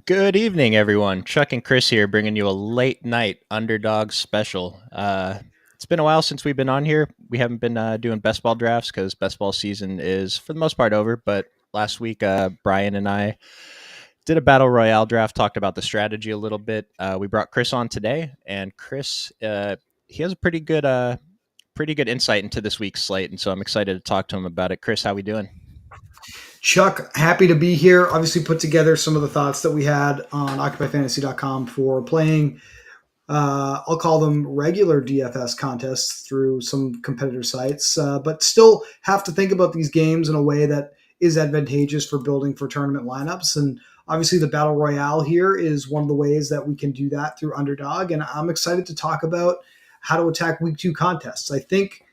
Good evening, everyone. Chuck and Chris here, bringing you a late night Underdog special. It's been a while since we've been on here. We haven't been doing best ball drafts because best ball season is, for the most part, over. But last week, Brian and I did a battle royale draft, talked about the strategy a little bit. We brought Chris on today, and Chris, he has a pretty good insight into this week's slate, and so I'm excited to talk to him about it. Chris, how we doing? Chuck, happy to be here. Obviously, put together some of the thoughts that we had on OccupyFantasy.com for playing. I'll call them regular DFS contests through some competitor sites, but still have to think about these games in a way that is advantageous for building for tournament lineups. And obviously, the Battle Royale here is one of the ways that we can do that through Underdog. And I'm excited to talk about how to attack week two contests. I think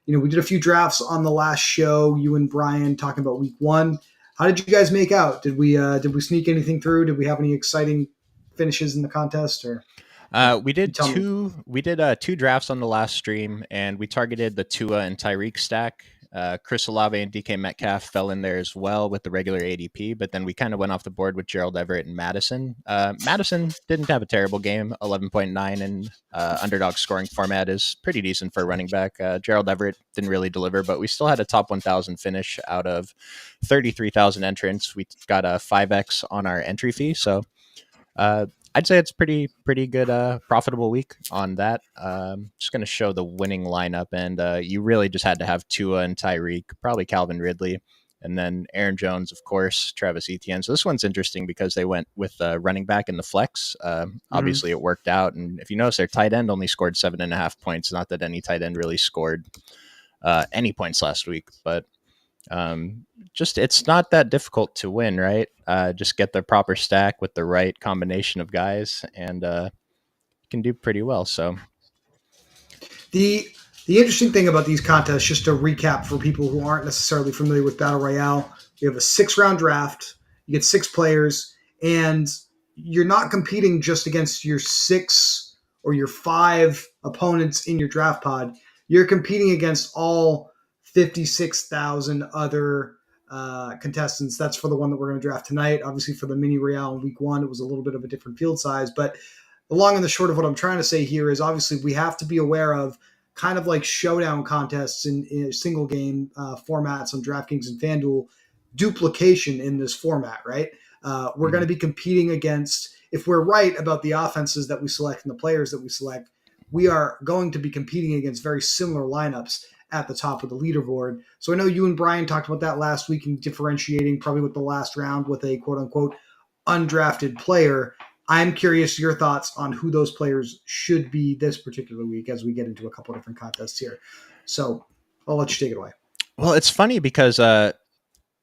we did a few drafts on the last show. You and Brian talking about week one. How did you guys make out? Did we sneak anything through? Did we have any exciting finishes in the contest? Or We you did tell me. two drafts on the last stream, and we targeted the Tua and Tyreek stack. Chris Olave and DK Metcalf fell in there as well with the regular ADP, but then we kind of went off the board with Gerald Everett and Madison. Madison didn't have a terrible game, 11.9 in underdog scoring format is pretty decent for a running back. Gerald Everett didn't really deliver, but we still had a top 1,000 finish out of 33,000 entrants. We got a 5x on our entry fee, so I'd say it's pretty good, profitable week on that. Just going to show the winning lineup, and you really just had to have Tua and Tyreek, probably Calvin Ridley, and then Aaron Jones, of course, Travis Etienne. So this one's interesting because they went with running back in the flex. Mhm. Obviously, it worked out, and if you notice, their tight end only scored 7.5 points. Not that any tight end really scored any points last week, but just it's not that difficult to win, right? Just get the proper stack with the right combination of guys, and you can do pretty well. So, The the interesting thing about these contests, just to recap for people who aren't necessarily familiar with Battle Royale, you have a 6 round draft. You get 6 players, and you're not competing just against your 6 or your 5 opponents in your draft pod. You're competing against all 56,000 other contestants. That's for the one that we're going to draft tonight. Obviously, for the mini Royale in week one, it was a little bit of a different field size, but the long and the short of what I'm trying to say here is obviously we have to be aware of kind of like showdown contests in single game formats on DraftKings and FanDuel, duplication in this format, right? We're going mhm. to be competing against, if we're right about the offenses that we select and the players that we select, we are going to be competing against very similar lineups at the top of the leaderboard. So I know you and Brian talked about that last week and differentiating probably with the last round with a quote unquote undrafted player. I'm curious your thoughts on who those players should be this particular week as we get into a couple of different contests here. So I'll let you take it away. Well, it's funny because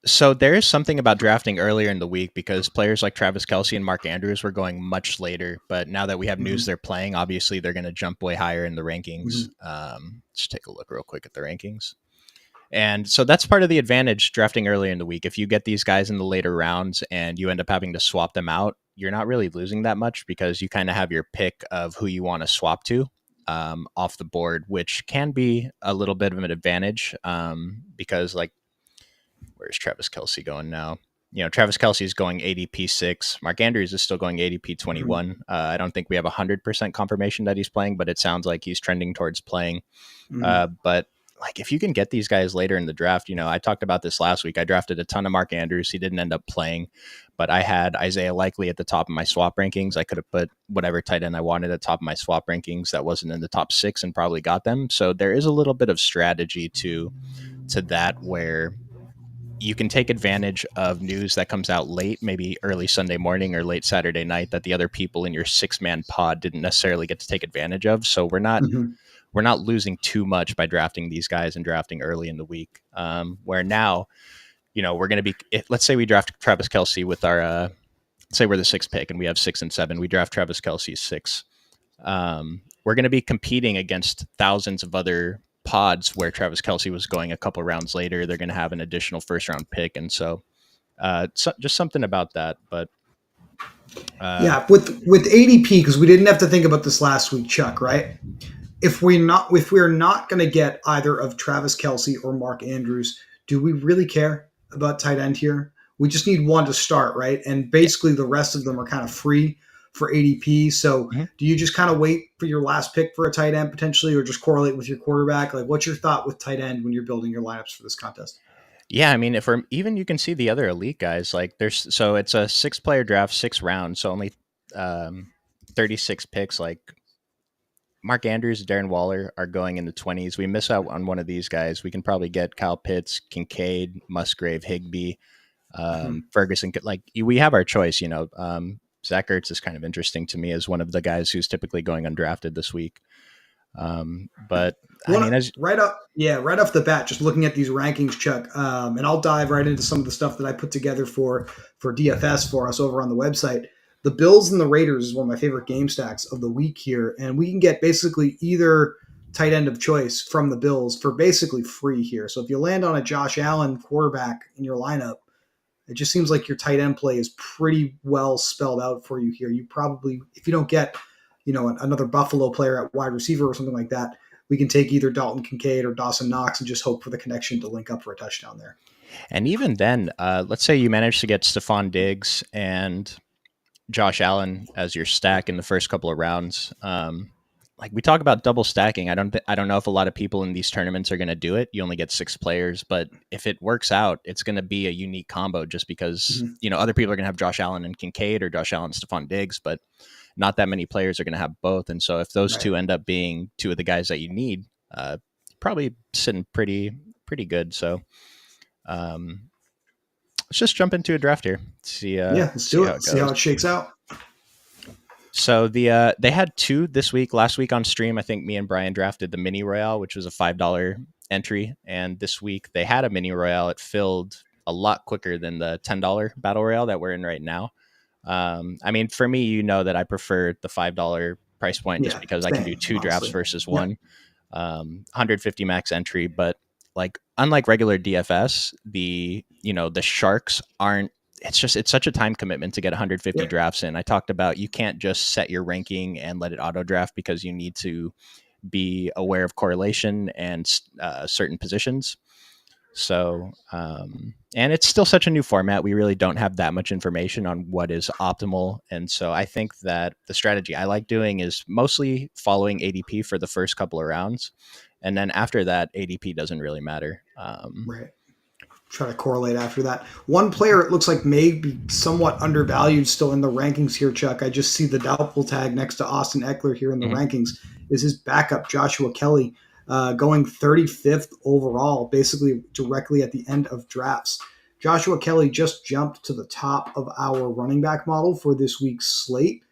so there is something about drafting earlier in the week because players like Travis Kelsey and Mark Andrews were going much later. But now that we have news Mm-hmm. they're playing, obviously they're going to jump way higher in the rankings. Mm-hmm. Let's take a look real quick at the rankings. And so that's part of the advantage drafting early in the week. If you get these guys in the later rounds and you end up having to swap them out, you're not really losing that much because you kind of have your pick of who you want to swap to off the board, which can be a little bit of an advantage because, like, where's Travis Kelsey going now? Travis Kelsey is going ADP 6. Mark Andrews is still going ADP Mm-hmm. 21. I don't think we have 100% confirmation that he's playing, but it sounds like he's trending towards playing. Mm-hmm. But like if you can get these guys later in the draft, I talked about this last week. I drafted a ton of Mark Andrews. He didn't end up playing, but I had Isaiah Likely at the top of my swap rankings. I could have put whatever tight end I wanted at the top of my swap rankings that wasn't in the top 6 and probably got them. So there is a little bit of strategy to that where you can take advantage of news that comes out late, maybe early Sunday morning or late Saturday night that the other people in your 6-man pod didn't necessarily get to take advantage of. So Mm-hmm. we're not losing too much by drafting these guys and drafting early in the week. Where now, we're going to be, let's say we draft Travis Kelsey with our, say we're the 6th pick and we have 6 and 7. We draft Travis Kelsey 6. We're going to be competing against thousands of other pods where Travis Kelsey was going a couple rounds later. They're going to have an additional first round pick. And so, just something about that. But uh, Yeah, with ADP, because we didn't have to think about this last week, Chuck, right? If we're not going to get either of Travis Kelsey or Mark Andrews, do we really care about tight end here? We just need one to start, right? And Yeah. basically the rest of them are kind of free for ADP. So Mhm. do you just kind of wait for your last pick for a tight end potentially, or just correlate with your quarterback? Like, what's your thought with tight end when you're building your lineups for this contest? Yeah, I mean, if we're even, you can see the other elite guys. Like there's, so it's a 6 player draft, 6 rounds, so only 36 picks. Like Mark Andrews, Darren Waller are going in the 20s. We miss out on one of these guys. We can probably get Kyle Pitts, Kincaid, Musgrave, Higbee, Mhm. Ferguson. Like we have our choice. Zach Ertz is kind of interesting to me as one of the guys who's typically going undrafted this week. But I One mean, as right up, yeah, right off the bat, just looking at these rankings, Chuck, and I'll dive right into some of the stuff that I put together for DFS for us over on the website. The Bills and the Raiders is one of my favorite game stacks of the week here, and we can get basically either tight end of choice from the Bills for basically free here. So if you land on a Josh Allen quarterback in your lineup, it just seems like your tight end play is pretty well spelled out for you here. You probably, if you don't get, another Buffalo player at wide receiver or something like that, we can take either Dalton Kincaid or Dawson Knox and just hope for the connection to link up for a touchdown there. And even then, let's say you manage to get Stephon Diggs and Josh Allen as your stack in the first couple of rounds. Like we talk about double stacking. I don't know if a lot of people in these tournaments are going to do it. You only get 6 players, but if it works out, it's going to be a unique combo just because, Mm-hmm. other people are going to have Josh Allen and Kincaid or Josh Allen and Stephon Diggs, but not that many players are going to have both. And so if those Right. two end up being two of the guys that you need, probably sitting pretty good. So um, let's just jump into a draft here. Yeah, let's See do how it. it See how goes. it shakes out. So they had 2 this week. Last week on stream, I think me and Brian drafted the mini Royale, which was a $5 entry, and this week they had a mini Royale. It filled a lot quicker than the $10 battle Royale that we're in right now. I mean, for me, that I prefer the $5 price point just Yeah, because I can do same, 2 drafts honestly. versus Yeah, one. 150 max entry, but like unlike regular DFS, the sharks aren't. It's such a time commitment to get 150 yeah, drafts in. I talked about you can't just set your ranking and let it auto draft because you need to be aware of correlation and certain positions. So, and it's still such a new format. We really don't have that much information on what is optimal. And so I think that the strategy I like doing is mostly following ADP for the first couple of rounds. And then after that, ADP doesn't really matter. right. Try to correlate after that. One player it looks like may be somewhat undervalued still in the rankings here, Chuck. I just see the doubtful tag next to Austin Eckler here in the Mhm. rankings. Is his backup Joshua Kelly going 35th overall, basically directly at the end of drafts. Joshua Kelly just jumped to the top of our running back model for this week's slate.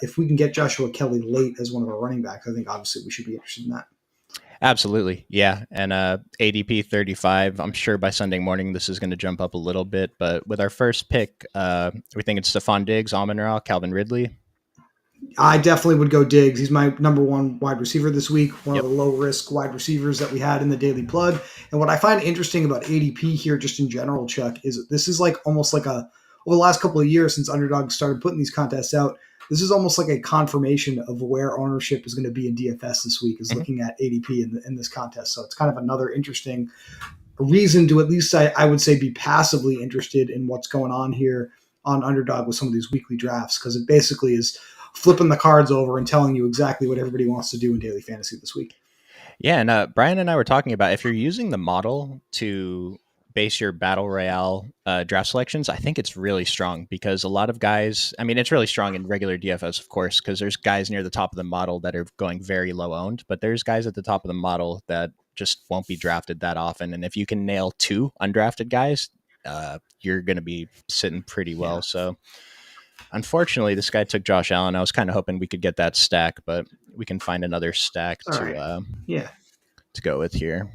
If we can get Joshua Kelly late as one of our running backs, I think obviously we should be interested in that. Absolutely. Yeah. And ADP 35, I'm sure by Sunday morning this is going to jump up a little bit. But with our first pick, we think it's Stephon Diggs, Amon Ra, Calvin Ridley. I definitely would go Diggs. He's my number one wide receiver this week, one of Yep. the low risk wide receivers that we had in the daily plug. And what I find interesting about ADP here, just in general, Chuck, is this is like almost like over the last couple of years since Underdog started putting these contests out, this is almost like a confirmation of where ownership is going to be in DFS this week, is Mhm. looking at ADP in this contest. So it's kind of another interesting reason to at least, I would say, be passively interested in what's going on here on Underdog with some of these weekly drafts, because it basically is flipping the cards over and telling you exactly what everybody wants to do in daily fantasy this week. Yeah, and Brian and I were talking about if you're using the model to base your battle royale draft selections, I think it's really strong because a lot of guys. I mean, it's really strong in regular DFS, of course, because there's guys near the top of the model that are going very low owned, but there's guys at the top of the model that just won't be drafted that often. And if you can nail 2 undrafted guys, you're going to be sitting pretty well. Yeah. So unfortunately, this guy took Josh Allen. I was kind of hoping we could get that stack, but we can find another stack All right. Yeah. to go with here.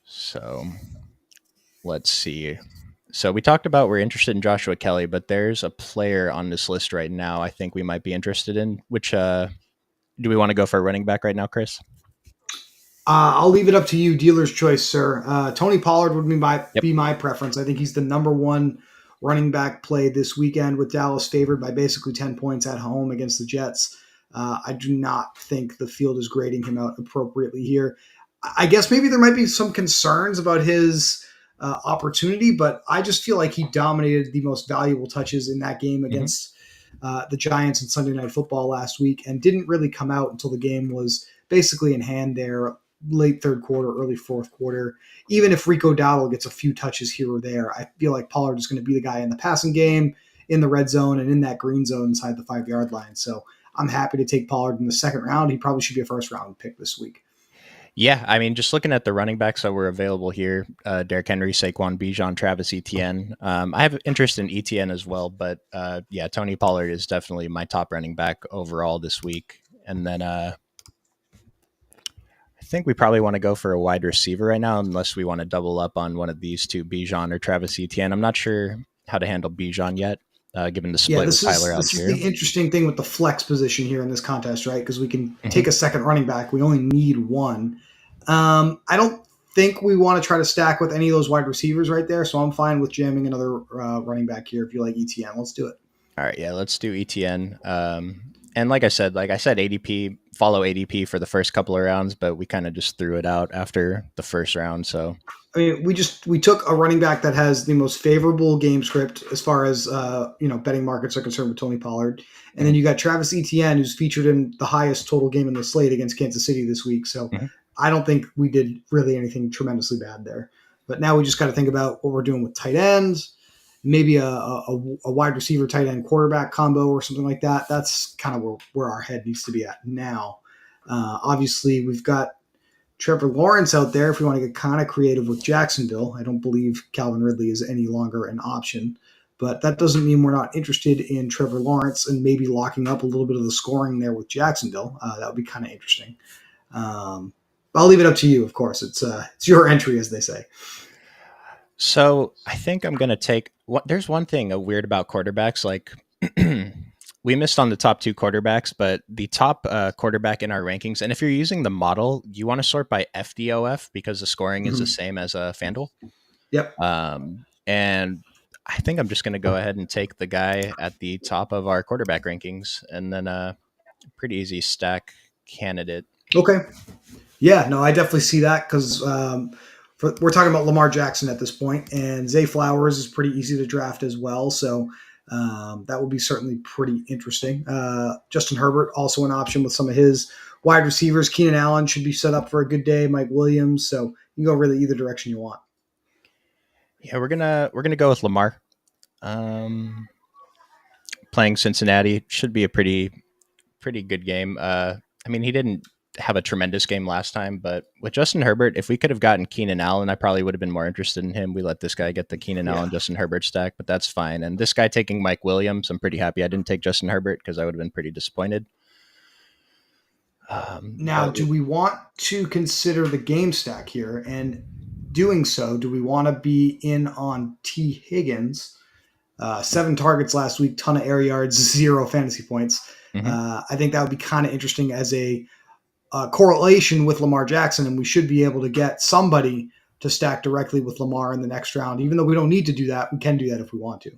So let's see. So we talked about we're interested in Joshua Kelly, but there's a player on this list right now I think we might be interested in. Which do we want to go for a running back right now, Chris? I'll leave it up to you, dealer's choice, sir. Tony Pollard would Yep. be my preference. I think he's the number one running back play this weekend, with Dallas favored by basically 10 points at home against the Jets. I do not think the field is grading him out appropriately here. I guess maybe there might be some concerns about his opportunity, but I just feel like he dominated the most valuable touches in that game Hmm. against the Giants in Sunday Night Football last week, and didn't really come out until the game was basically in hand there, late third quarter, early fourth quarter. Even if Rico Dowdle gets a few touches here or there, I feel like Pollard is going to be the guy in the passing game, in the red zone, and in that green zone inside the 5 yard line. So I'm happy to take Pollard in the second round. He probably should be a first round pick this week. Yeah, I mean, just looking at the running backs that were available here, Derrick Henry, Saquon, Bijan, Travis Etienne. I have interest in Etienne as well, but yeah, Tony Pollard is definitely my top running back overall this week. And then I think we probably want to go for a wide receiver right now, unless we want to double up on one of these two, Bijan or Travis Etienne. I'm not sure how to handle Bijan yet, given the Yeah, split with this Tyler is this is Algier. the interesting thing with the flex position here in this contest, right? Because we can Hmm. take a second running back. We only need one. I don't think we want to try to stack with any of those wide receivers right there. So I'm fine with jamming another running back here. If you like ETN, let's do it. All right, yeah, let's do ETN. And like I said, ADP follow ADP for the first couple of rounds, but we kind of just threw it out after the first round. So I mean, we took a running back that has the most favorable game script as far as betting markets are concerned with Tony Pollard, and then mhm, you got Travis Etienne, who's featured in the highest total game in the slate against Kansas City this week. So mhm. I don't think we did really anything tremendously bad there. But now we just got to think about what we're doing with tight ends, maybe a wide receiver, tight end, quarterback combo or something like that. That's kind of where our head needs to be at now. Obviously, we've got Trevor Lawrence out there if we want to get kind of creative with Jacksonville. I don't believe Calvin Ridley is any longer an option, but that doesn't mean we're not interested in Trevor Lawrence and maybe locking up a little bit of the scoring there with Jacksonville. That would be kind of interesting. I'll leave it up to you, of course. It's your entry, as they say. So I think I'm gonna take. What there's one thing weird about quarterbacks. Like we missed on the top two quarterbacks, but the top quarterback in our rankings. And if you're using the model, you want to sort by FDOF because the scoring is the Mm-hmm. same as a FanDuel. Yep. And I think I'm just going to go ahead and take the guy at the top of our quarterback rankings, and then a pretty easy stack candidate. Okay. Yeah, no, I definitely see that because we're talking about Lamar Jackson at this point, and Zay Flowers is pretty easy to draft as well. So that will be certainly pretty interesting. Justin Herbert also an option with some of his wide receivers. Keenan Allen should be set up for a good day. Mike Williams, so you can go really either direction you want. Yeah, we're gonna go with Lamar. Um, Playing Cincinnati should be a pretty good game. I mean, he didn't have a tremendous game last time, but with Justin Herbert, if we could have gotten Keenan Allen, I probably would have been more interested in him. We let this guy get the Keenan Yeah. Allen Justin Herbert stack, but that's fine. And this guy taking Mike Williams, I'm pretty happy I didn't take Justin Herbert because I would have been pretty disappointed. Now, But do we want to consider the game stack here? And doing so, do we want to be in on T. Higgins? 7 targets last week, ton of air yards, 0 fantasy points. mhm. I think that would be kind of interesting as a correlation with Lamar Jackson, and we should be able to get somebody to stack directly with Lamar in the next round. Even though we don't need to do that, we can do that if we want to.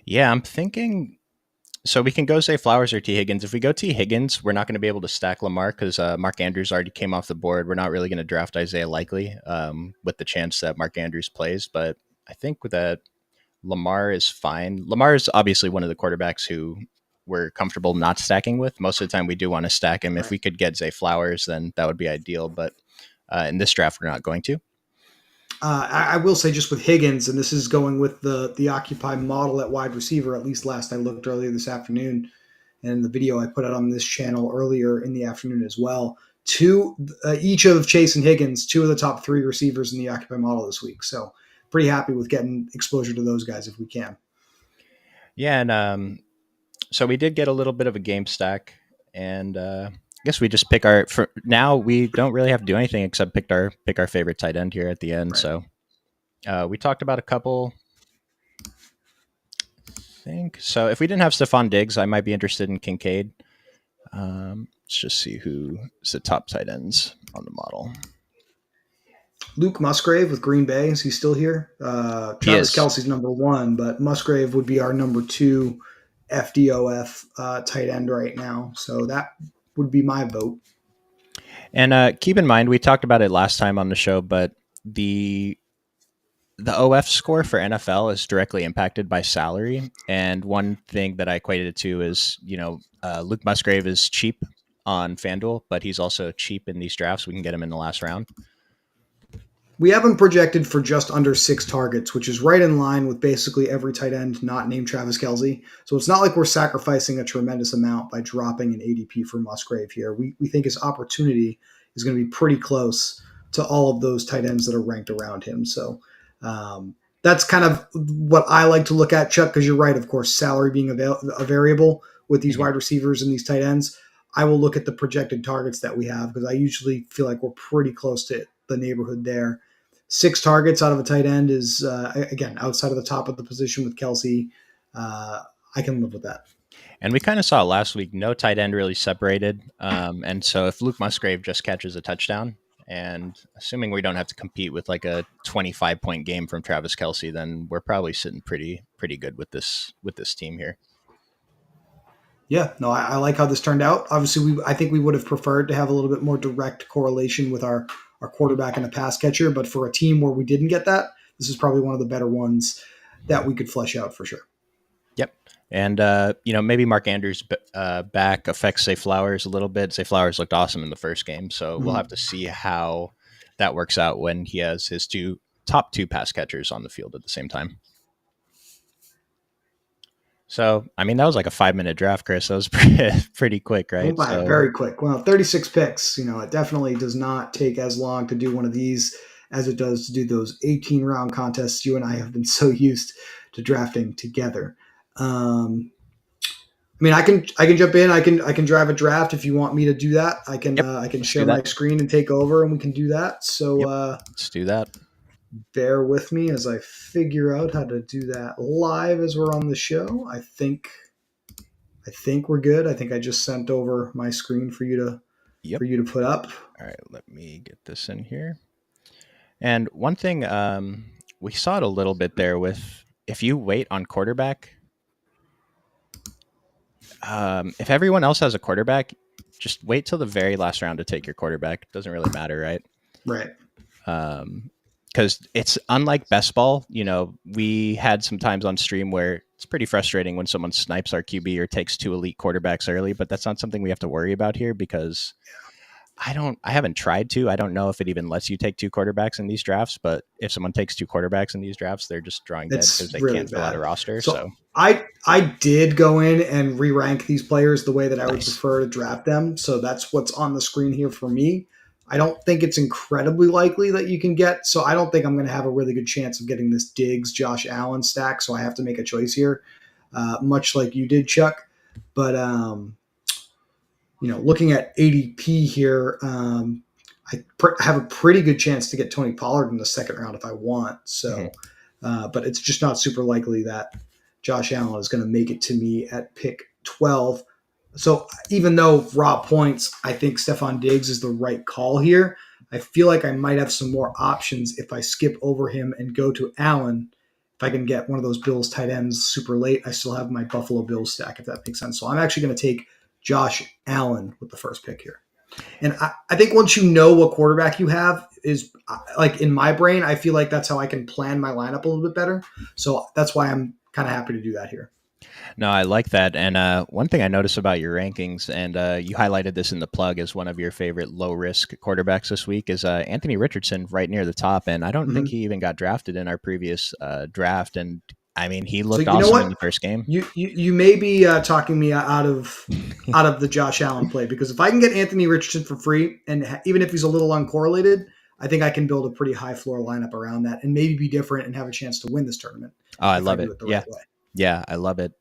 Yeah, I'm thinking. So we can go say Flowers or T. Higgins. If we go T. Higgins, we're not going to be able to stack Lamar because Mark Andrews already came off the board. We're not really going to draft Isaiah Likely with the chance that Mark Andrews plays. But I think with that, Lamar is fine. Lamar is obviously one of the quarterbacks who we're comfortable not stacking with. Most of the time, we do want to stack him. If Right. we could get Zay Flowers, then that would be ideal. But in this draft, we're not going to. I will say just with Higgins, and this is going with the Occupy model at wide receiver. At least last I looked earlier this afternoon, and the video I put out on this channel earlier in the afternoon as well. Two each of Chase and Higgins, two of the top 3 receivers in the Occupy model this week. So pretty happy with getting exposure to those guys if we can. Yeah, and so we did get a little bit of a game stack, and I guess we just pick our. For now, we don't really have to do anything except pick our favorite tight end here at the end. Right. So we talked about a couple. I think so. If we didn't have Stephon Diggs, I might be interested in Kincaid. Let's just see who's the top tight ends on the model. Luke Musgrave with Green Bay. Is he still here? He Travis is, Kelsey's number 1, but Musgrave would be our number 2 FDOF tight end right now. So that would be my vote. and keep in mind we talked about it last time on the show, but the the OF score for NFL is directly impacted by salary. And one thing that I equated it to is, Luke Musgrave is cheap on FanDuel, but he's also cheap in these drafts. We can get him in the last round. We have him projected for just under 6 targets, which is right in line with basically every tight end not named Travis Kelce. So it's not like we're sacrificing a tremendous amount by dropping an ADP for Musgrave here. We think his opportunity is going to be pretty close to all of those tight ends that are ranked around him. So that's kind of what I like to look at, Chuck, because you're right, of course, salary being a variable with these Mhm. wide receivers and these tight ends. I will look at the projected targets that we have because I usually feel like we're pretty close to the neighborhood there. 6 targets out of a tight end is, again, outside of the top of the position with Kelce. I can live with that. And we kind of saw last week, no tight end really separated. And so if Luke Musgrave just catches a touchdown, and assuming we don't have to compete with like a 25-point game from Travis Kelce, then we're probably sitting pretty good with this team here. Yeah, no, I like how this turned out. Obviously, I think we would have preferred to have a little bit more direct correlation with our quarterback and a pass catcher. But for a team where we didn't get that, this is probably one of the better ones that we could flesh out for sure. Yep. And maybe Mark Andrews back affects Zay Flowers a little bit. Zay Flowers looked awesome in the first game, so we'll have to see how that works out when he has his top two pass catchers on the field at the same time. So, I mean, that was like a 5-minute draft, Chris. That was pretty quick, right? Went by So, very quick. Well, 36 picks. It definitely does not take as long to do one of these as it does to do those 18-round contests you and I have been so used to drafting together. I mean, I can jump in. I can drive a draft if you want me to do that. yep, I can let's do share my that. screen and take over, and we can do that. So Yep, let's do that. bear with me as I figure out how to do that live as we're on the show. I think we're good. I think I just sent over my screen for you to Yep. put up. All right, let me get this in here. And one thing, we saw it a little bit there with if you wait on quarterback, if everyone else has a quarterback, just wait till the very last round to take your quarterback. It doesn't really matter, right? Right. Because it's unlike best ball. We had some times on stream where it's pretty frustrating when someone snipes our QB or takes 2 elite quarterbacks early, but that's not something we have to worry about here because I haven't tried to. I don't know if it even lets you take 2 quarterbacks in these drafts, but if someone takes 2 quarterbacks in these drafts, they're just drawing dead because It's they really can't fill out a bad. roster. So So I did go in and re-rank these players the way that I would nice. prefer to draft them. So that's what's on the screen here for me. I don't think it's incredibly likely that you can get. So I don't think I'm going to have a really good chance of getting this Diggs Josh Allen stack. So I have to make a choice here, much like you did, Chuck. But looking at ADP here, I have a pretty good chance to get Tony Pollard in the second round if I want. Mm-hmm. So, but it's just not super likely that Josh Allen is going to make it to me at pick 12. So even though raw points, I think Stephon Diggs is the right call here. I feel like I might have some more options if I skip over him and go to Allen. If I can get one of those Bills tight ends super late, I still have my Buffalo Bills stack, if that makes sense. So I'm actually going to take Josh Allen with the first pick here. And I think once you know what quarterback you have is like in my brain, I feel like that's how I can plan my lineup a little bit better. So that's why I'm kind of happy to do that here. No, I like that. And one thing I noticed about your rankings, and you highlighted this in the plug as one of your favorite low risk quarterbacks this week, is Anthony Richardson right near the top. And I don't think Mm-hmm. he even got drafted in our previous draft. And I mean, he So looked you know awesome in what? the first game. You may be talking me out of the Josh Allen play because if I can get Anthony Richardson for free, and even if he's a little uncorrelated, I think I can build a pretty high floor lineup around that and maybe be different and have a chance to win this tournament Oh, I if I love do it. it the Yeah. right way. Yeah, I love it.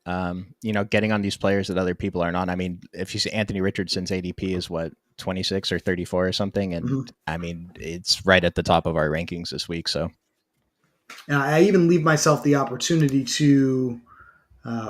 Getting on these players that other people aren't on. I mean, if you see Anthony Richardson's ADP is what, 26 or 34 or something, and Mm-hmm. I mean, it's right at the top of our rankings this week. So And I even leave myself the opportunity to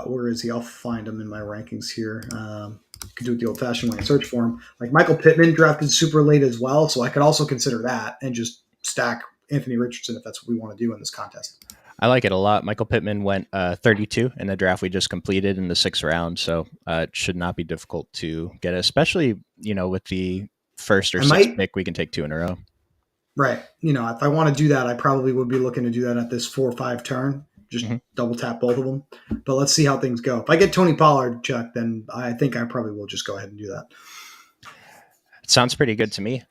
where is he? I'll find him in my rankings here. You can do it the old-fashioned way and search for him. Like Michael Pittman drafted super late as well, so I could also consider that and just stack Anthony Richardson if that's what we want to do in this contest. I like it a lot. Michael Pittman went 32 in the draft we just completed in the 6th round, so it should not be difficult to get, especially with the first or I 6th might pick. We can take 2 in a row. Right. If I want to do that, I probably would be looking to do that at this 4 or 5 turn. Just Mhm. double tap both of them. But let's see how things go. If I get Tony Pollard, Chuck, then I think I probably will just go ahead and do that. It sounds pretty good to me.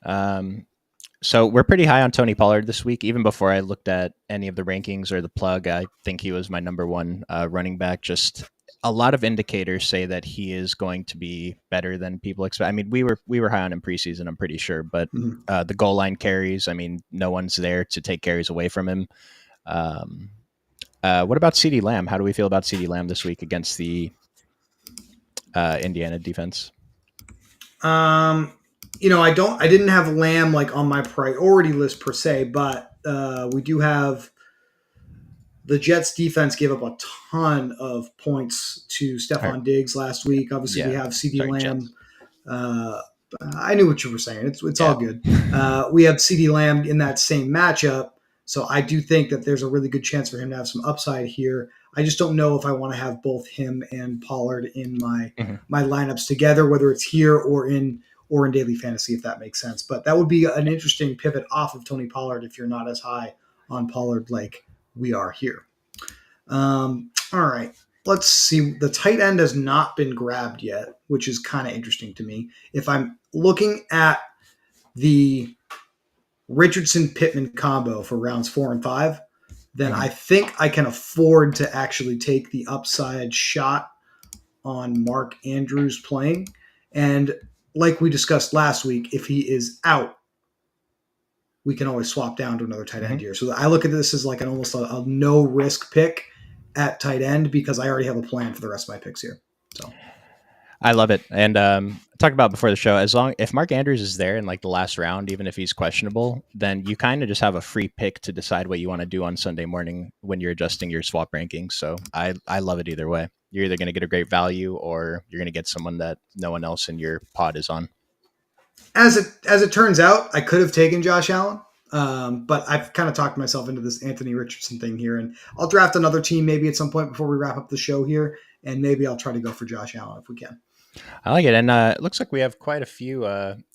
So we're pretty high on Tony Pollard this week. Even before I looked at any of the rankings or the plug, I think he was my number one running back. Just a lot of indicators say that he is going to be better than people expect. I mean, we were high on him preseason, I'm pretty sure, but Mhm. the goal line carries. I mean, no one's there to take carries away from him. Um, what about CD Lamb? How do we feel about CD Lamb this week against the Indiana defense? Um, I didn't have Lamb like on my priority list per se, but we do have the Jets defense gave up a ton of points to Or, Stephon Diggs last week. Obviously, we yeah, have CD sorry, Lamb. Jets. Uh, I knew what you were saying. It's Yeah. all good. We have CD Lamb in that same matchup, so I do think that there's a really good chance for him to have some upside here. I just don't know if I want to have both him and Pollard in Mhm. my lineups together, whether it's here or in daily fantasy, if that makes sense. But that would be an interesting pivot off of Tony Pollard if you're not as high on Pollard like we are here. All right. Let's see. The tight end has not been grabbed yet, which is kind of interesting to me. If I'm looking at the Richardson Pittman combo for rounds 4 and 5, then Mhm. I think I can afford to actually take the upside shot on Mark Andrews playing. And like we discussed last week, if he is out, we can always swap down to another tight end Mhm. here. So I look at this as like an almost a no risk pick at tight end because I already have a plan for the rest of my picks here. So I love it. And talked about before the show, as long if Mark Andrews is there in like the last round, even if he's questionable, then you kind of just have a free pick to decide what you want to do on Sunday morning when you're adjusting your swap rankings. So I love it either way. You're either going to get a great value or you're going to get someone that no one else in your pod is on. as it turns out, I could have taken Josh Allen. But I've kind of talked myself into this Anthony Richardson thing here, and I'll draft another team maybe at some point before we wrap up the show here, and maybe I'll try to go for Josh Allen if we can. I like it. And it looks like we have quite a few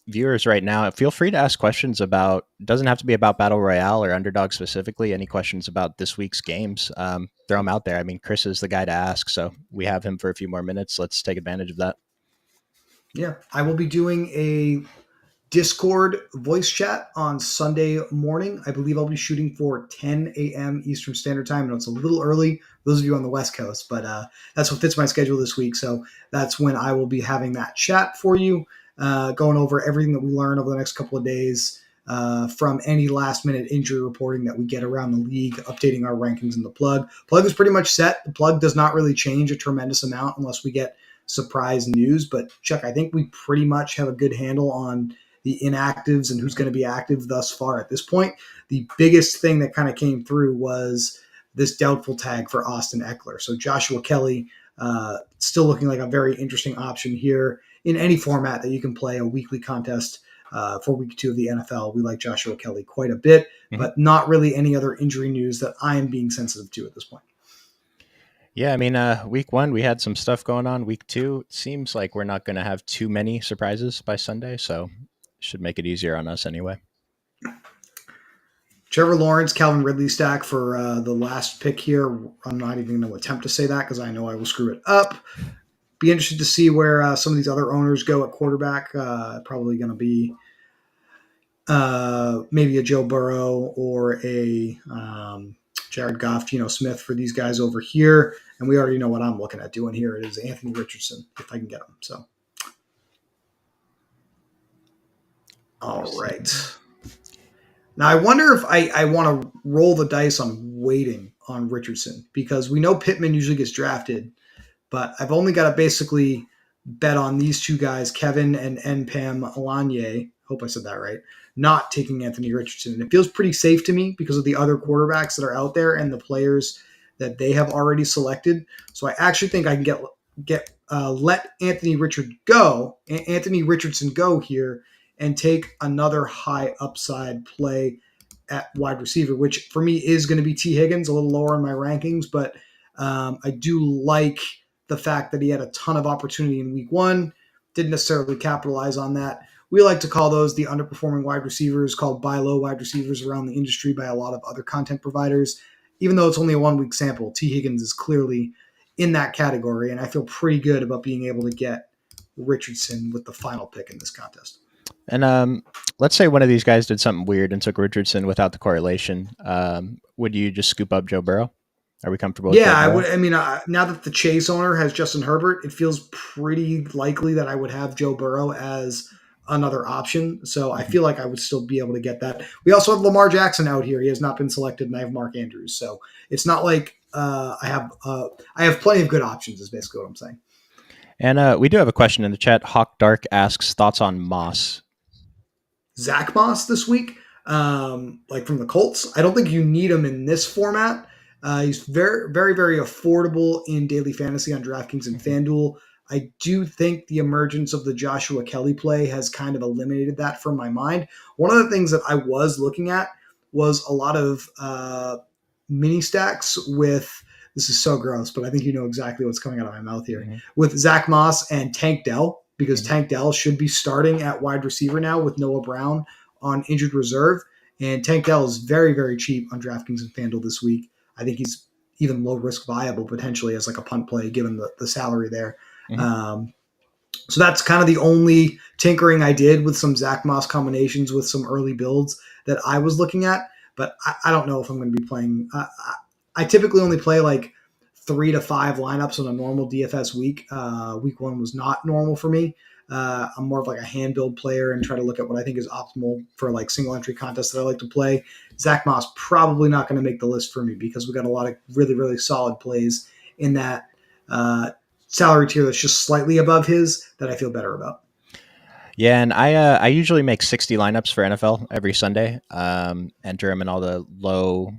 viewers right now. Feel free to ask questions about, doesn't have to be about Battle Royale or Underdog specifically. Any questions about this week's games, throw them out there. I mean, Chris is the guy to ask. So we have him for a few more minutes. Let's take advantage of that. Yeah, I will be doing a Discord voice chat on Sunday morning. I believe I'll be shooting for 10 a.m. Eastern Standard Time. I know it's a little early for those of you on the West Coast, but that's what fits my schedule this week. So that's when I will be having that chat for you, going over everything that we learn over the next couple of days. From any last minute injury reporting that we get around the league, updating our rankings in the plug. Plug is pretty much set. The plug does not really change a tremendous amount unless we get surprise news. But Chuck, I think we pretty much have a good handle on the inactives and who's going to be active thus far at this point. The biggest thing that kind of came through was this doubtful tag for Austin Eckler. So Joshua Kelly still looking like a very interesting option here in any format that you can play a weekly contest for week 2 of the NFL. We like Joshua Kelly quite a bit, Mhm. but not really any other injury news that I am being sensitive to at this point. Yeah, I mean, week 1 we had some stuff going on. Week 2 it seems like we're not going to have too many surprises by Sunday, so should make it easier on us anyway. Trevor Lawrence, Calvin Ridley stack for the last pick here. I'm not even going to attempt to say that because I know I will screw it up. Be interested to see where some of these other owners go at quarterback. Probably going to be maybe a Joe Burrow or a Jared Goff, Geno Smith for these guys over here. And we already know what I'm looking at doing here. It is Anthony Richardson if I can get him. So, all right. Now I wonder if I want to roll the dice on waiting on Richardson because we know Pittman usually gets drafted, but I've only got to basically bet on these two guys, Kevin and Npam Alanye. Hope I said that right. Not taking Anthony Richardson. And it feels pretty safe to me because of the other quarterbacks that are out there and the players that they have already selected. So I actually think I can let Anthony Richardson go here and take another high upside play at wide receiver, which for me is going to be T. Higgins, a little lower in my rankings, but I do like the fact that he had a ton of opportunity in week 1, didn't necessarily capitalize on that. We like to call those the underperforming wide receivers, called buy low wide receivers around the industry by a lot of other content providers. Even though it's only a 1 week sample, T. Higgins is clearly in that category, and I feel pretty good about being able to get Richardson with the final pick in this contest. And let's say one of these guys did something weird and took Richardson without the correlation. Would you just scoop up Joe Burrow? Are we comfortable with Yeah, Joe I Burrow? would. I mean, now that the Chase owner has Justin Herbert, it feels pretty likely that I would have Joe Burrow as another option. So I Mm-hmm. feel like I would still be able to get that. We also have Lamar Jackson out here; he has not been selected, and I have Mark Andrews. So it's not like I have plenty of good options. Is basically what I'm saying. And we do have a question in the chat. Hawk Dark asks thoughts on Moss. Zach Moss this week, like from the Colts. I don't think you need him in this format. He's very, very, very affordable in daily fantasy on DraftKings and FanDuel. I do think the emergence of the Joshua Kelly play has kind of eliminated that from my mind. One of the things that I was looking at was a lot of mini stacks with. This is so gross, but I think you know exactly what's coming out of my mouth here. Mm-hmm. With Zach Moss and Tank Dell, because Mm-hmm. Tank Dell should be starting at wide receiver now with Noah Brown on injured reserve. And Tank Dell is very, very cheap on DraftKings and FanDuel this week. I think he's even low risk viable potentially as like a punt play given the salary there. Mm-hmm. So that's kind of the only tinkering I did with some Zach Moss combinations with some early builds that I was looking at. But I don't know if I'm going to be playing. I typically only play like 3 to 5 lineups on a normal DFS week. Week 1 was not normal for me. I'm more of like a hand build player and try to look at what I think is optimal for like single entry contests that I like to play. Zach Moss probably not going to make the list for me because we got a lot of really, really solid plays in that salary tier that's just slightly above his that I feel better about. Yeah, and I usually make 60 lineups for NFL every Sunday. Enter them in all the low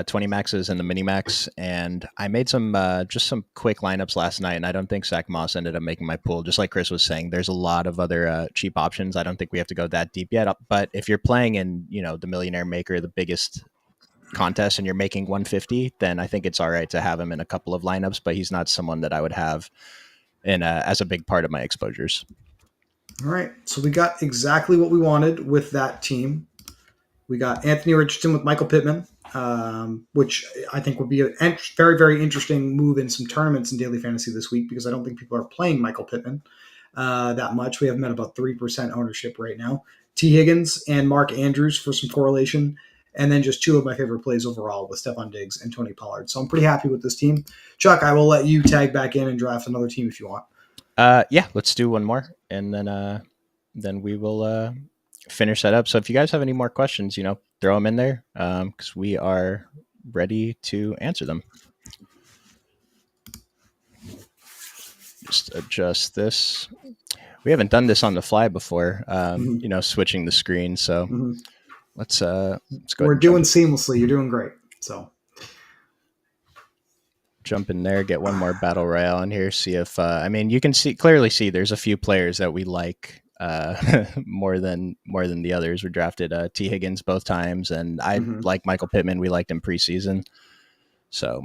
20 maxes and the mini max, and I made some just some quick lineups last night, and I don't think Zach Moss ended up making my pool. Just like Chris was saying, there's a lot of other cheap options. I don't think we have to go that deep yet. But if you're playing in the Millionaire Maker, the biggest contest, and you're making 150, then I think it's all right to have him in a couple of lineups. But he's not someone that I would have in as a big part of my exposures. All right, so we got exactly what we wanted with that team. We got Anthony Richardson with Michael Pittman, which I think would be a very, very interesting move in some tournaments in daily fantasy this week because I don't think people are playing Michael Pittman that much. We have him at about 3% ownership right now. T. Higgins and Mark Andrews for some correlation, and then just 2 of my favorite plays overall with Stephon Diggs and Tony Pollard. So I'm pretty happy with this team. Chuck, I will let you tag back in and draft another team if you want. Yeah, let's do one more, and then we will finish that up. So if you guys have any more questions, throw them in there because we are ready to answer them. Just adjust this. We haven't done this on the fly before, switching the screen. So let's go. We're doing seamlessly. You're doing great. So jump in there, get one more battle royale in here. See if you can clearly see there's a few players that we like more than the others. We drafted T. Higgins both times, and I like Michael Pittman. We liked him preseason. So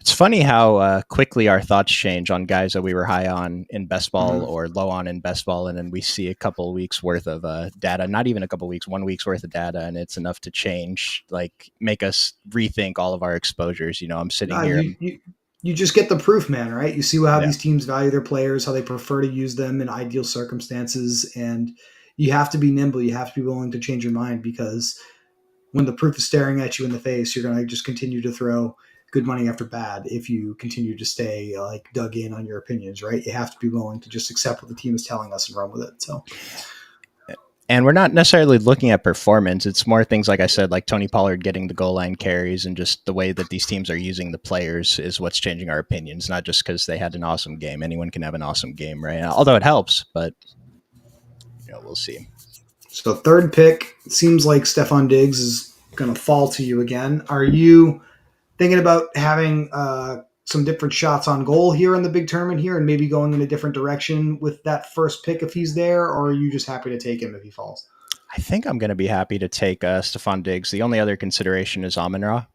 it's funny how quickly our thoughts change on guys that we were high on in best ball or low on in best ball, and then we see a couple weeks worth of data, not even a couple weeks, 1 week's worth of data, and it's enough to change, like make us rethink all of our exposures. I'm sitting here. You just get the proof, man, right? You see how these teams value their players, how they prefer to use them in ideal circumstances, and you have to be nimble. You have to be willing to change your mind because when the proof is staring at you in the face, you're going to just continue to throw good money after bad if you continue to stay like dug in on your opinions, right? You have to be willing to just accept what the team is telling us and run with it. So, and we're not necessarily looking at performance. It's more things like I said, like Tony Pollard getting the goal line carries, and just the way that these teams are using the players is what's changing our opinions. Not just because they had an awesome game. Anyone can have an awesome game, right? Although it helps, but we'll see. So third pick, seems like Stephon Diggs is going to fall to you again. Are you thinking about having some different shots on goal here in the big tournament here and maybe going in a different direction with that first pick if he's there, or are you just happy to take him if he falls? I think I'm going to be happy to take Stephon Diggs. The only other consideration is Amon-Ra.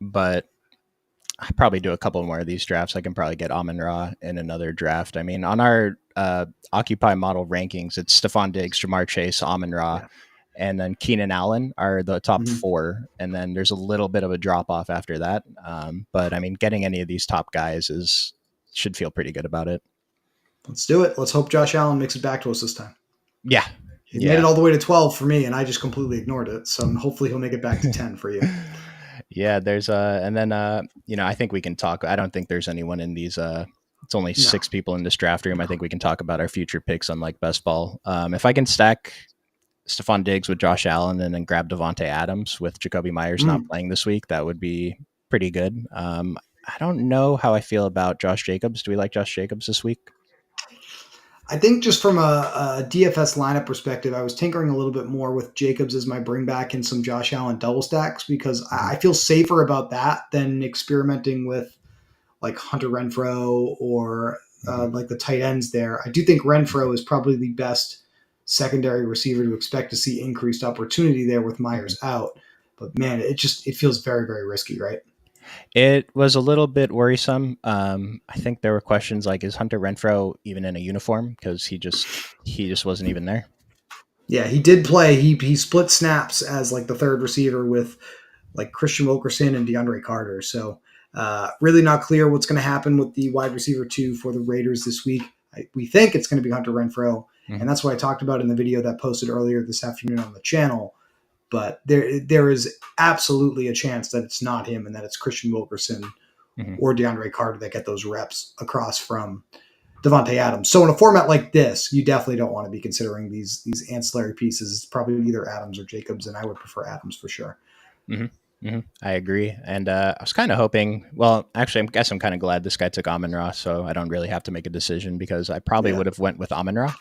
But I probably do a couple more of these drafts. I can probably get Amon Ra in another draft. I mean, on our Occupy model rankings, it's Stephon Diggs, Jamar Chase, Amon Ra, Yeah. and then Keenan Allen are the top Mhm. four. And then there's a little bit of a drop off after that. But I mean, getting any of these top guys is should feel pretty good about it. Let's do it. Let's hope Josh Allen makes it back to us this time. Yeah. He made Yeah. it all the way to 12 for me, and I just completely ignored it. So hopefully he'll make it back to 10 for you. Yeah, there's and then I think we can talk. I don't think there's anyone in these it's only No, 6 people in this draft room. I no. think we can talk about our future picks on like best ball. If I can stack Stephon Diggs with Josh Allen and then grab Devontae Adams with Jacoby Myers not Mm. playing this week, that would be pretty good. I don't know how I feel about Josh Jacobs. Do we like Josh Jacobs this week? I think just from a DFS lineup perspective, I was tinkering a little bit more with Jacobs as my bring back and some Josh Allen double stacks because Mm-hmm. I feel safer about that than experimenting with like Hunter Renfro or Mm-hmm. like the tight ends there. I do think Renfro is probably the best secondary receiver to expect to see increased opportunity there with Mm-hmm. Myers out. But man, it feels very, very risky, right? It was a little bit worrisome. I think there were questions like, is Hunter Renfro even in a uniform? Because he just wasn't even there. Yeah, he did play. He split snaps as like the third receiver with like Christian Wilkerson and DeAndre Carter. So really not clear what's going to happen with the wide receiver two for the Raiders this week. We think it's going to be Hunter Renfro, Mm-hmm. and that's what I talked about in the video that posted earlier this afternoon on the channel. But there is absolutely a chance that it's not him and that it's Christian Wilkerson Mm-hmm. or DeAndre Carter that get those reps across from Devontae Adams. So in a format like this, you definitely don't want to be considering these ancillary pieces. It's probably either Adams or Jacobs, and I would prefer Adams for sure. Mm-hmm. Mm-hmm. I agree, and I was kind of hoping. Well, actually, I guess I'm kind of glad this guy took Amon Ra, so I don't really have to make a decision because I probably Yeah. would have went with Amon Ra.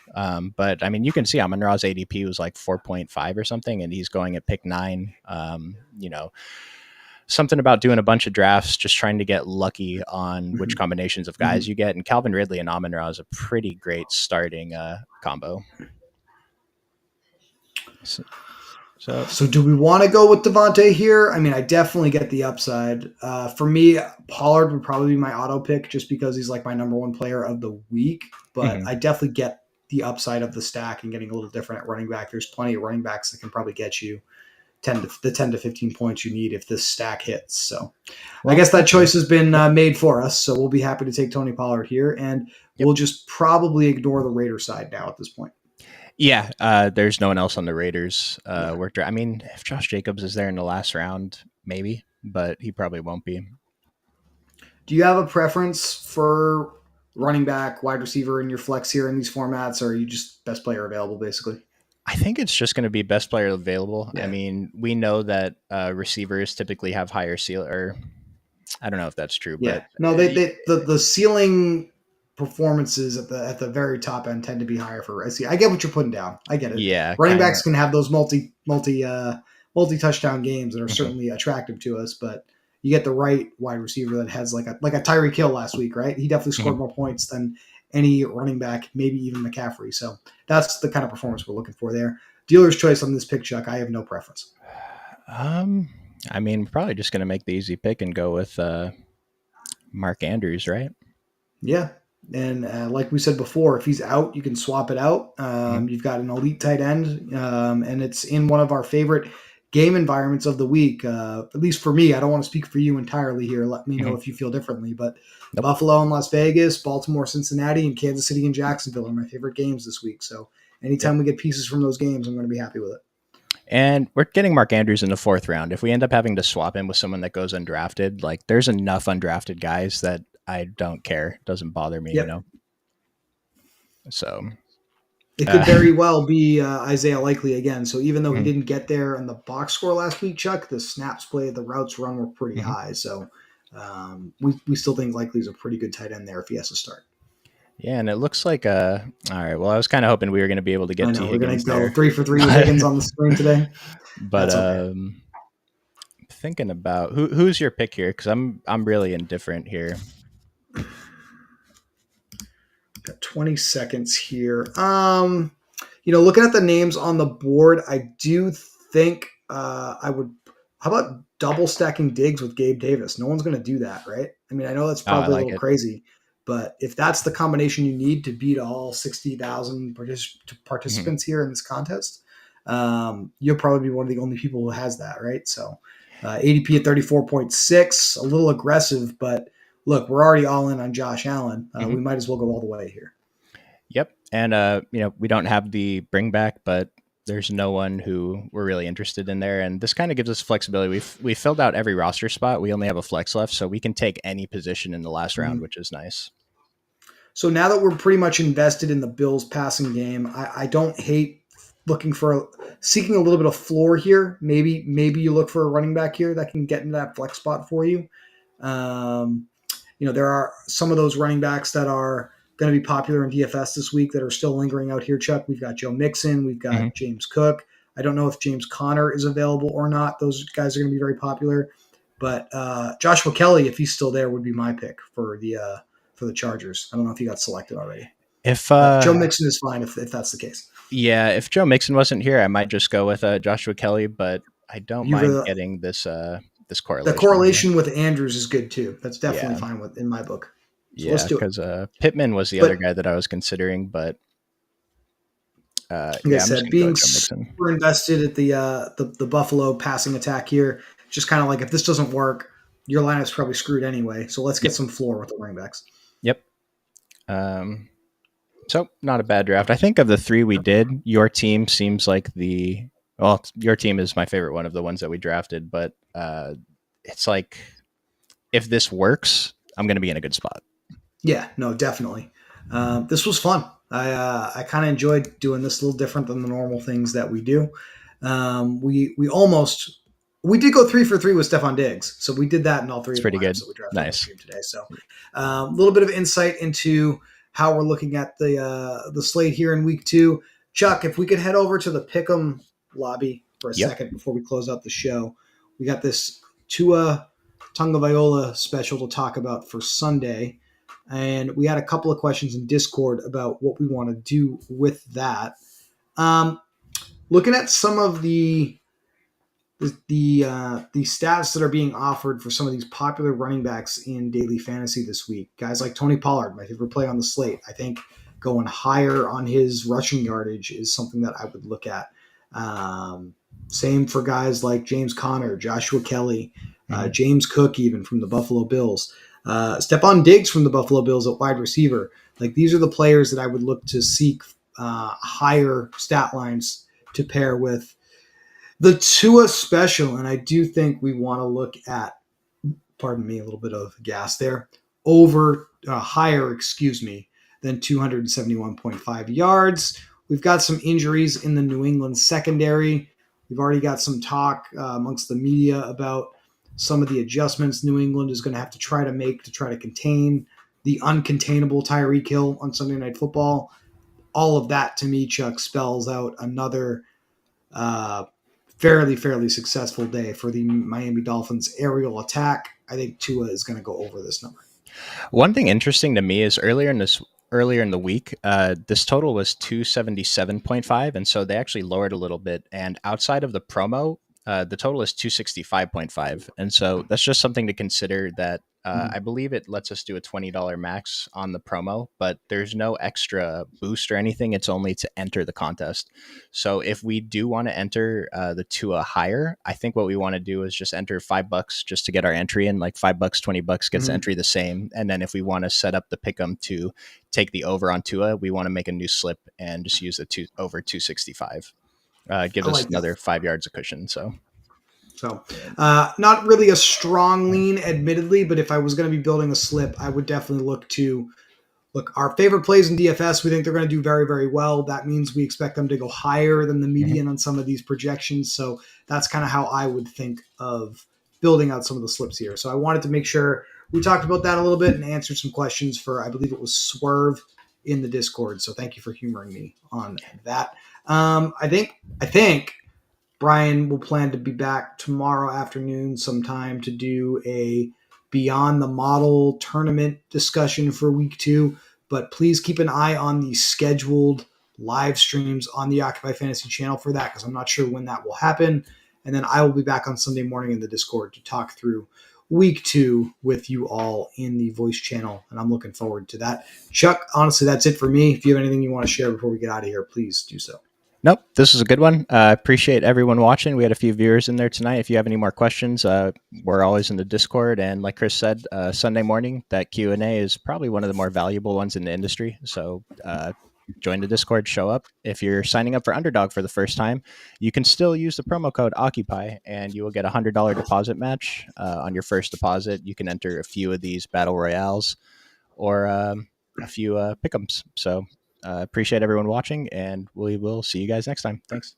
But I mean, you can see Amon Ra's ADP was like 4.5 or something, and he's going at pick 9. Something about doing a bunch of drafts, just trying to get lucky on which Mhm. combinations of guys Mhm. you get. And Calvin Ridley and Amon Ra is a pretty great starting combo. So, so So do we want to go with Devontae here? I mean, I definitely get the upside. For me, Pollard would probably be my auto pick just because he's like my number one player of the week. But mhm, I definitely get the upside of the stack and getting a little different at running back. There's plenty of running backs that can probably get you 10 to 15 points you need if this stack hits. So I well, guess that okay. choice has been Yep. made for us. So we'll be happy to take Tony Pollard here, and Yep. we'll just probably ignore the Raider side now at this point. Yeah, there's no one else on the Raiders. Yeah. I mean, if Josh Jacobs is there in the last round, maybe, but he probably won't be. Do you have a preference for running back, wide receiver in your flex here in these formats, or are you just best player available basically? I think it's just going to be best player available. I Yeah. mean, we know that receivers typically have higher seal, or I don't know if that's true, Yeah. but No, the ceiling performances at the very top end tend to be higher for. I get what you're putting down. I get it. yeah, Running kind backs of. can have those multi touchdown games that are Mhm, certainly attractive to us, but you get the right wide receiver that has like a Tyreek Hill last week, right? He definitely mhm. scored more points than any running back, maybe even McCaffrey. So that's the kind of performance we're looking for there. Dealer's choice on this pick, Chuck. I have no preference. Um, I mean, we're probably just going to make the easy pick and go with Mark Andrews, right? Yeah. And like we said before, if he's out, you can swap it out. Mhm, You've got an elite tight end, and it's in one of our favorite game environments of the week. At least for me, I don't want to speak for you entirely here. Let me know mhm. if you feel differently. But Nope. Buffalo and Las Vegas, Baltimore, Cincinnati, and Kansas City and Jacksonville are my favorite games this week. So Yep. anytime we get pieces from those games, I'm going to be happy with it. And we're getting Mark Andrews in the 4th round. If we end up having to swap him with someone that goes undrafted, like there's enough undrafted guys that I don't care. It doesn't bother me, Yep. So, It could uh, very well be Isaiah Likely again. So even though he mhm, didn't get there on the box score last week, Chuck, the snaps played, the routes run were pretty mhm. high. So we still think Likely's a pretty good tight end there if he has to start. Yeah, and it looks like all right. Well, I was kind of hoping we were going to be able to I get T know we're gonna Higgins go there, 3 for 3 with but Higgins on the screen today. but That's okay. thinking about who's your pick here because I'm really indifferent here. Got 20 seconds here. Looking at the names on the board, I do think I would How about double stacking Diggs with Gabe Davis? No one's going to do that, right? I mean, I know that's Oh, I probably a like little it. crazy, but if that's the combination you need to beat all 60,000 Hmm. participants here in this contest, you'll probably be one of the only people who has that, right? So ADP at 34.6, a little aggressive, but look, we're already all in on Josh Allen. Hmm. We might as well go all the way here. Yep. And we don't have the bring back, but there's no one who we're really interested in there. And this kind of gives us flexibility. We filled out every roster spot. We only have a flex left, so we can take any position in the last round, Mhm. which is nice. So now that we're pretty much invested in the Bills passing game, I don't hate seeking a little bit of floor here. Maybe you look for a running back here that can get into that flex spot for you. Um, there are some of those running backs that are going to be popular in DFS this week that are still lingering out here, Chuck. We've got Joe Mixon. We've Hmm. got James Cook. I don't know if James Conner is available or not. Those guys are going to be very popular. But Joshua Kelly, if he's still there, would be my pick for the Chargers. I don't know if he got selected already. If Joe Mixon is fine if that's the case. Yeah, if Joe Mixon wasn't here, I might just go with Joshua Kelly, but I don't You've mind getting this the correlation here. correlation with Andrews is good too. That's definitely Yeah, fine with in my book. So let's yeah, do it. because Pittman was the other But guy that I was considering, but like I yeah, I'm just said, gonna go being with Joe Mixon. super invested at the Buffalo passing attack here, just kind of like if this doesn't work, your lineup's probably screwed anyway. So let's get Yep, some floor with the running backs. yep. Um, so not a bad draft. I think of the three we did, your team seems like your team is my favorite one of the ones that we drafted, but it's like if this works, I'm gonna be in a good spot. Yeah, no, definitely. This was fun. I kind of enjoyed doing this a little different than the normal things that we do. We did go 3 for 3 with Stefan Diggs, so we did that in all three It's of the pretty lineups good. that we drafted on the Nice. stream today. So a little bit of insight into how we're looking at the slate here in week 2. Chuck, if we could head over to the Pick'em lobby for a Yep. second before we close out the show, we got this Tua Tagovailoa special to talk about for Sunday. And we had a couple of questions in Discord about what we want to do with that. Um, Looking at some of the stats that are being offered for some of these popular running backs in daily fantasy this week, guys like Tony Pollard, my favorite play on the slate. I think going higher on his rushing yardage is something that I would look at. Same for guys like James Conner, Joshua Kelly, Hmm. James Cook, even from the Buffalo Bills, Stephon Diggs from the Buffalo Bills at wide receiver. Like these are the players that I would look to seek higher stat lines to pair with the Tua special. And I do think we want to look at, pardon me, a little bit of gas there, over higher, excuse me, than 271.5 yards. We've got some injuries in the New England secondary. We've already got some talk amongst the media about some of the adjustments New England is going to have to try to make to try to contain the uncontainable Tyreek Hill on Sunday Night Football. All of that to me, Chuck, spells out another uh, fairly successful day for the Miami Dolphins aerial attack. I think Tua is going to go over this number. One thing interesting to me is earlier in the week, this total was 277.5, and so they actually lowered a little bit. And outside of the promo, the total is 265.5, and so that's just something to consider. That I believe it lets us do a $20 max on the promo, but there's no extra boost or anything. It's only to enter the contest. So if we do want to enter the Tua higher, I think what we want to do is just enter $5 just to get our entry in. Like $5, $20 gets Mm-hmm. entry the same. And then if we want to set up the pick'em to take the over on Tua, we want to make a new slip and just use the over 265. It gives I us like that. another 5 yards of cushion. So So, not really a strong lean, admittedly, but if I was going to be building a slip, I would definitely look, our favorite plays in DFS, we think they're going to do very well. That means we expect them to go higher than the mhm. median on some of these projections. So that's kind of how I would think of building out some of the slips here. So I wanted to make sure we talked about that a little bit and answered some questions for, I believe it was Swerve in the Discord. So thank you for humoring me on that. I think Brian will plan to be back tomorrow afternoon sometime to do a beyond the model tournament discussion for week 2. But please keep an eye on the scheduled live streams on the Occupy Fantasy channel for that, because I'm not sure when that will happen. And then I will be back on Sunday morning in the Discord to talk through week 2 with you all in the voice channel. And I'm looking forward to that. Chuck, honestly, that's it for me. If you have anything you want to share before we get out of here, please do so. Nope, this is a good one. Appreciate everyone watching. We had a few viewers in there tonight. If you have any more questions, we're always in the Discord. And like Chris said, Sunday morning, that Q&A is probably one of the more valuable ones in the industry. So join the Discord, show up. If you're signing up for Underdog for the first time, you can still use the promo code OCCUPY, and you will get a $100 deposit match on your first deposit. You can enter a few of these Battle Royales or a few pick'ems. So appreciate everyone watching, and we will see you guys next time. Thanks.